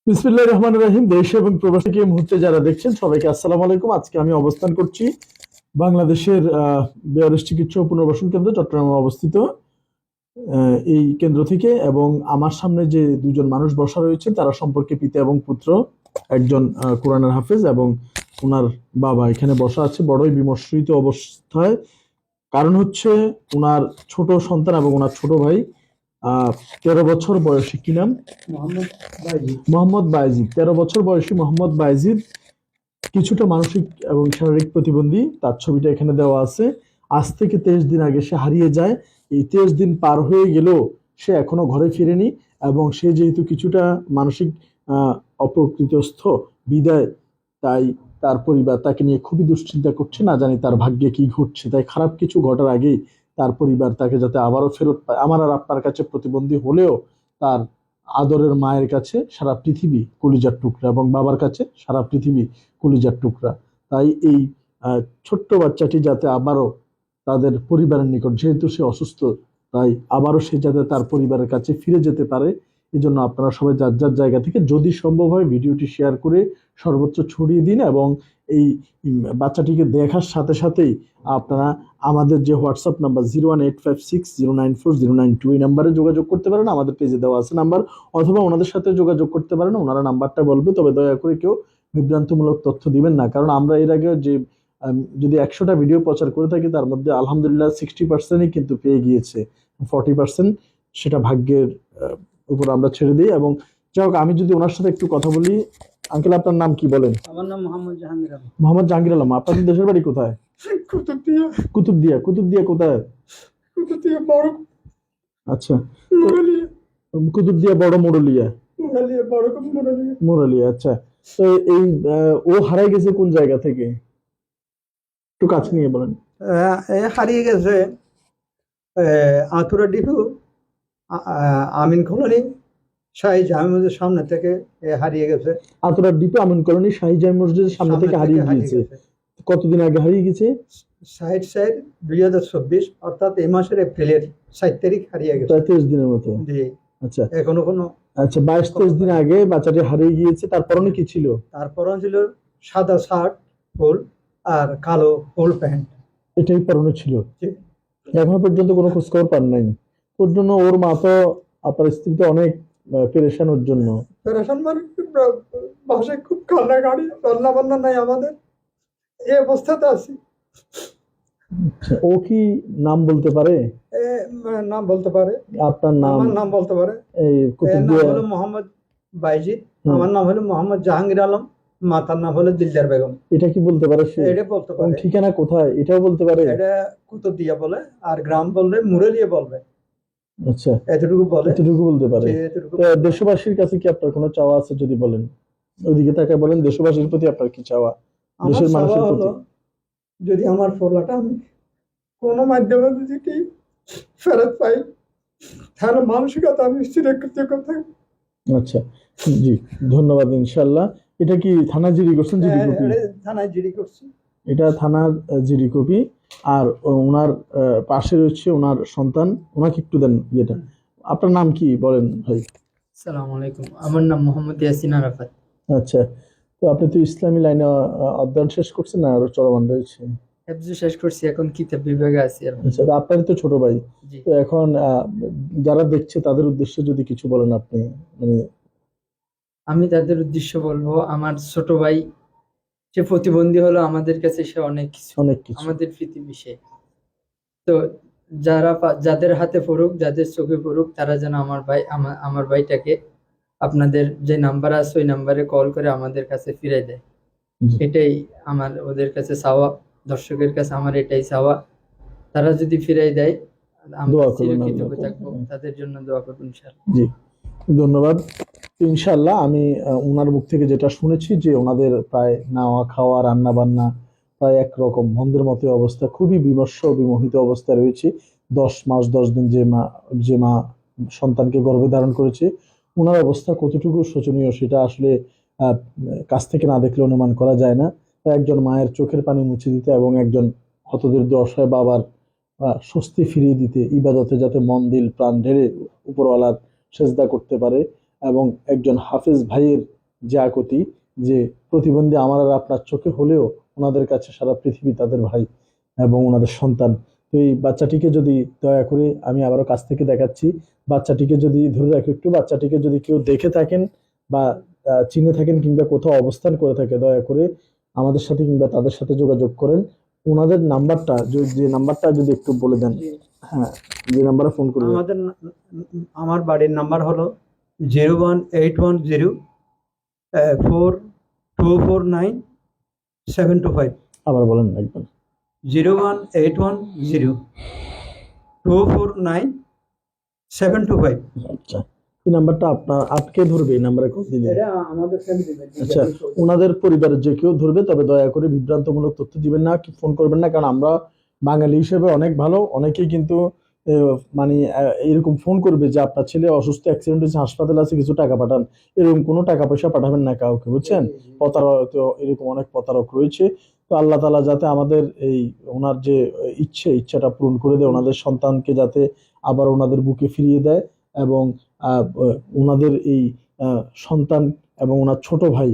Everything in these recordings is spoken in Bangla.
বিসমিল্লাহির রহমানির রহিম। দেশ এবং প্রবাসী এই মুহূর্তে যারা দেখছেন সবাইকে আসসালামু আলাইকুম। আজকে আমি অবস্থান করছি বাংলাদেশের বেয়ারিশ চিকিৎসা ও পুনর্বাসন কেন্দ্র চট্টগ্রামে অবস্থিত। এই কেন্দ্র থেকে এবং আমার সামনে যে দুজন মানুষ বসা রয়েছে তারা সম্পর্কে পিতা এবং পুত্র। একজন কোরআনের হাফেজ এবং ওনার বাবা এখানে বসা আছে বড়ই বিমর্ষিত অবস্থায়। কারণ হচ্ছে ওনার ছোট সন্তান এবং ওনার ছোট ভাই 13 বছর বয়সী, কি নাম? মোহাম্মদ বাইজিদ। 13 বছর বয়সী মোহাম্মদ বাইজিদ কিছুটা মানসিক এবং শারীরিক প্রতিবন্ধী। তার ছবিটা এখানে দেওয়া আছে। আজ থেকে 23 দিন আগে সে হারিয়ে যায়। এই 23 দিন পার হয়ে গেলেও সে এখনো ঘরে ফিরেনি এবং সে যেহেতু কিছুটা মানসিক অপ্রকৃতস্থ বিদায়, তাই তার পরিবার তাকে নিয়ে খুবই দুশ্চিন্তা করছে। না জানি তার ভাগ্যে কি ঘটছে, তাই খারাপ কিছু ঘটার আগেই তার পরিবার তাকে যাতে আবারও ফেরত পায়। আমার আর আপনার কাছে প্রতিবন্ধী হলেও তার আদরের মায়ের কাছে সারা পৃথিবী কলিজার টুকরা এবং বাবার কাছে সারা পৃথিবী কলিজার টুকরা। তাই এই ছোট্ট বাচ্চাটি যাতে আবারও তাদের পরিবারের নিকট, যেহেতু সে অসুস্থ, তাই আবারও সে যাতে তার পরিবারের কাছে ফিরে যেতে পারে, এই জন্য আপনারা সবাই যার যার জায়গা থেকে যদি সম্ভব হয় ভিডিওটি শেয়ার করে সর্বোচ্চ ছড়িয়ে দিন এবং এই বাচ্চাটিকে দেখার সাথে সাথেই আপনারা আমাদের যে হোয়াটসঅ্যাপ নাম্বার 01856094092 এই নাম্বারে যোগাযোগ করতে পারেন। আমাদের পেজে দেওয়া আছে নাম্বার, অথবা ওনাদের সাথে যোগাযোগ করতে পারেন। ওনারা নাম্বারটা বলবে, তবে দয়া করে কেউ বিভ্রান্তমূলক তথ্য দিবেন না। কারণ আমরা এর আগে যে যদি 100টা ভিডিও প্রচার করে থাকি তার মধ্যে আলহামদুলিল্লাহ 60%ই কিন্তু পেয়ে গিয়েছে। 40% সেটা ভাগ্যের উপর আমরা ছেড়ে দিই। এবং যাই হোক, আমি যদি ওনার সাথে একটু কথা বলি। আঙ্কেল, আপনার নাম কি বলেন? আমার নাম মোহাম্মদ জাহাঙ্গীর আলম। মোহাম্মদ জাহাঙ্গীর আলম। আপনাদের দেশের বাড়ি কোথায়? কুতুবদিয়া। কুতুবদিয়া। কুতুবদিয়া কোথায়? কুতুবদিয়া বড় আচ্ছা, মুরালিয়া। কুতুবদিয়া বড় মুরলিয়া। মুরালিয়া বড় মুরালিয়া। মুরলিয়া, আচ্ছা। তো এই ও হারাই গেছে কোন জায়গা থেকে? একটু কাছে নিয়ে বলেন। হারিয়ে গেছে আতুরা ডিপু আমিন কলোনি শাহী জামে মসজিদের সামনে থেকে হারিয়ে গেছে। আতুরা ডিপু আমিন কলোনি শাহী জামে মসজিদের সামনে থেকে হারিয়ে গিয়েছে। কতদিন আগে হারিয়ে গেছে? 2024 অর্থাৎ এই মাসের এপ্রিলের 7 তারিখ হারিয়ে গেছে। 23 দিনের মতো। জি। আচ্ছা, এখনো কোনো। আচ্ছা, 22-23 দিন আগে বাচ্চাটি হারিয়ে গিয়েছে। তার পরনে কি ছিল? তার পরনে ছিল সাদা শার্ট ফুল আর কালো ফুল প্যান্ট। এটাই পরনে ছিল। জি। এখনো পর্যন্ত কোনো খোঁজ খবর পান নাই? ওর জন্য ওর মা তো, আপনার স্ত্রী তো অনেক পেরেশান ওর জন্য। পেরেশান মানে বাসায় খুব কান্নাকাটি, রান্না বান্না নাই আমাদের, এই অবস্থাতে আছি। ও কি নাম বলতে পারে? নাম বলতে পারে। আপনার নাম? আমার নাম বলতে পারে। এই নাম হলো মোহাম্মদ বাইজিদ। আমার নাম হলো মোহাম্মদ জাহাঙ্গীর আলম। মাতার নাম হলো দিলদার বেগম। এটা কি বলতে পারে সে? এটা বলতে পারে। ঠিকানা কোথায় এটাও বলতে পারে? এটা কুতুবদিয়া বলে, আর গ্রাম বললে মুরালিয়া বলবে। আচ্ছা, এতটুকু বলে, এতটুকু বলতে পারে। দেশবাসীর কাছে কি আপনার কোনো চাওয়া আছে যদি বলেন? ওইদিকে তাকে বলেন, দেশবাসীর প্রতি আপনার কি চাওয়া? দেশের মানুষের প্রতি যদি আমার ফোলাটা আমি কোনো মাধ্যমে যদি ফেরত পাই, তাহলে মানসিকতা আমি স্থির করতে। আচ্ছা, জি, ধন্যবাদ। ইনশাআল্লাহ। এটা কি থানা জিডি করছেন? GD copy? থানায় জিডি করছি। এটা থানার জিডি কপি। আর ওনার পাশে রয়েছে ওনার সন্তান। ওনাকে একটু দেন ইয়েটা। আপনার নাম কি বলেন ভাই? আসসালামু আলাইকুম, আমার নাম মোহাম্মদ ইয়াসিন আরাফাত। আচ্ছা, তো আপনি তো ইসলামী লাইনে অধ্যয়ন শেষ করছেন না আরো চলমান রয়েছে? হেফজ শেষ করছি, এখন কিতাব বিভাগে আছি। আচ্ছা, আপনার তো ছোট ভাই। তো এখন যারা দেখছে তাদের উদ্দেশ্যে যদি কিছু বলেন আপনি। মানে আমি তাদের উদ্দেশ্য বলবো, আমার ছোট ভাই যে প্রতিবন্ধী হলো আমাদের কাছে সে অনেক কিছু, আমাদের পৃথিবী সে। তো যাদের হাতে পড়ুক, যাদের চোখে পড়ুক, তারা যেন আমার ভাইটাকে আপনাদের যে নাম্বার আছে ওই নাম্বারে কল করে আমাদের কাছে ফিরে দেয়। এটাই আমার ওদের কাছে চাওয়া, দর্শকের কাছে আমার এটাই চাওয়া। তারা যদি ফিরে দেয় আমরা চিরকৃতজ্ঞ থাকবো। তাদের জন্য দোয়া করবেন ইনশাআল্লাহ। জি, ধন্যবাদ। ইনশাআল্লাহ আমি ওনার মুখ থেকে যেটা শুনেছি যে ওনাদের প্রায় নাওয়া খাওয়া রান্না বান্না প্রায় একরকম মন্দের মতো অবস্থা, খুবই বিমর্ষ বিমোহিত অবস্থায় রয়েছে। 10 মাস 10 দিন যে মা সন্তানকে গর্ভে ধারণ করেছে, ওনার অবস্থা কতটুকু শোচনীয় সেটা আসলে কাছ থেকে না দেখলে অনুমান করা যায় না। একজন মায়ের চোখের পানি মুছে দিতে এবং একজন হতদরিদ্র অসহায় বাবার স্বস্তি ফিরিয়ে দিতে, ইবাদতে যাতে মন দিল প্রাণ ঢেলে উপরওয়ালার সেজদা করতে পারে এবং একজন হাফেজ ভাইয়ের যে আকুতি, যে প্রতিবন্ধী আমার আর আপনার চোখে হলেও ওনাদের কাছে সারা পৃথিবী তাদের ভাই এবং ওনাদের সন্তান। তো এই বাচ্চাটিকে যদি দয়া করে, আমি আবারও কাছ থেকে দেখাচ্ছি, বাচ্চাটিকে যদি ধরে রাখো একটু, বাচ্চাটিকে যদি কেউ দেখে থাকেন বা চিনে থাকেন কিংবা কোথাও অবস্থান করে থাকে, দয়া করে আমাদের সাথে কিংবা তাদের সাথে যোগাযোগ করেন। ওনাদের নাম্বারটা, যে নাম্বারটা যদি একটু বলে দেন। হ্যাঁ, যে নাম্বারে ফোন করবেন। আমার বাড়ির নাম্বার হলো 018104249 আবার বলেন একবার। 018104249 আচ্ছা, এই নাম্বারটা আপকে ধরবে, এই নাম্বারে কল দিলে। এটা আমাদের ফ্যামিলি আচ্ছা, ওনাদের পরিবারের যে কেউ ধরবে, তবে দয়া করে বিভ্রান্তমূলক তথ্য দিবেন না, কি ফোন করবেন না, কারণ আমরা বাঙালি হিসেবে অনেক ভালো, অনেকেই কিন্তু মানে এরকম ফোন করবে যে আপনার ছেলে অসুস্থ, অ্যাক্সিডেন্ট হয়েছে, হাসপাতালে আছে, কিছু টাকা পাঠান। এরকম কোনো টাকা পয়সা পাঠাবেন না কাউকে, বুঝছেন? প্রতারক, তো এরকম অনেক প্রতারক রয়েছে। তো আল্লাহ তাআলা যাতে আমাদের এই ওনার যে ইচ্ছাটা পূরণ করে দেয়, ওনাদের সন্তানকে যাতে আবার ওনাদের বুকে ফিরিয়ে দেয়, এবং ওনাদের এই সন্তান এবং ওনার ছোট ভাই,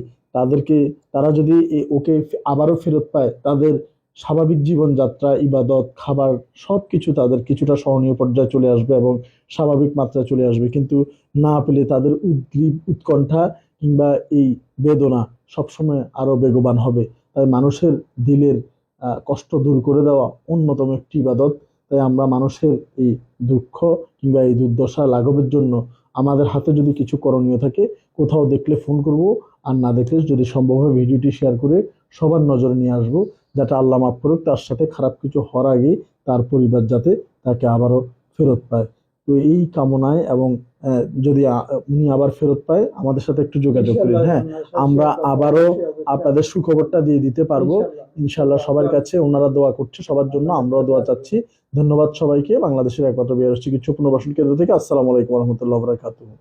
তারা যদি ওকে আবারও ফেরত পায়, তাদের স্বাভাবিক জীবনযাত্রা, ইবাদত, খাবার সবকিছু তাদের কিছুটা সহনীয় পর্যায়ে চলে আসবে এবং স্বাভাবিক মাত্রায় চলে আসবে। কিন্তু না পেলে তাদের উদ্গ্রীব, উৎকণ্ঠা কিংবা এই বেদনা সবসময় আরো বেগবান হবে। তাই মানুষের দিলের কষ্ট দূর করে দেওয়া অন্যতম একটি ইবাদত। তাই আমরা মানুষের এই দুঃখ কিংবা এই দুর্দশা লাঘবের জন্য আমাদের হাতে যদি কিছু করণীয় থাকে, কোথাও দেখলে ফোন করব, আর না দেখলে যদি সম্ভব হয় ভিডিওটি শেয়ার করে সবার নজরে নিয়ে আসবো, যাতে আল্লাহ মাফ করুক, তার সাথে খারাপ কিছু হওয়ার আগেই তার পরিবার যাতে তাকে আবারও ফেরত পায়। তো এই কামনায়, এবং যদি উনি আবার ফেরত পায়, আমাদের সাথে একটু যোগাযোগ করেন। হ্যাঁ, আমরা আবারও আপনাদের সুখবরটা দিয়ে দিতে পারবো ইনশাল্লাহ। সবার কাছে ওনারা দোয়া করছে, সবার জন্য আমরাও দোয়া চাচ্ছি। ধন্যবাদ সবাইকে। বাংলাদেশের একমাত্র বিহার চিকিৎসা পুনর্বাসন কেন্দ্র থেকে আসসালামু আলাইকুম রহমতুল্লাহ বারাকাতুহু।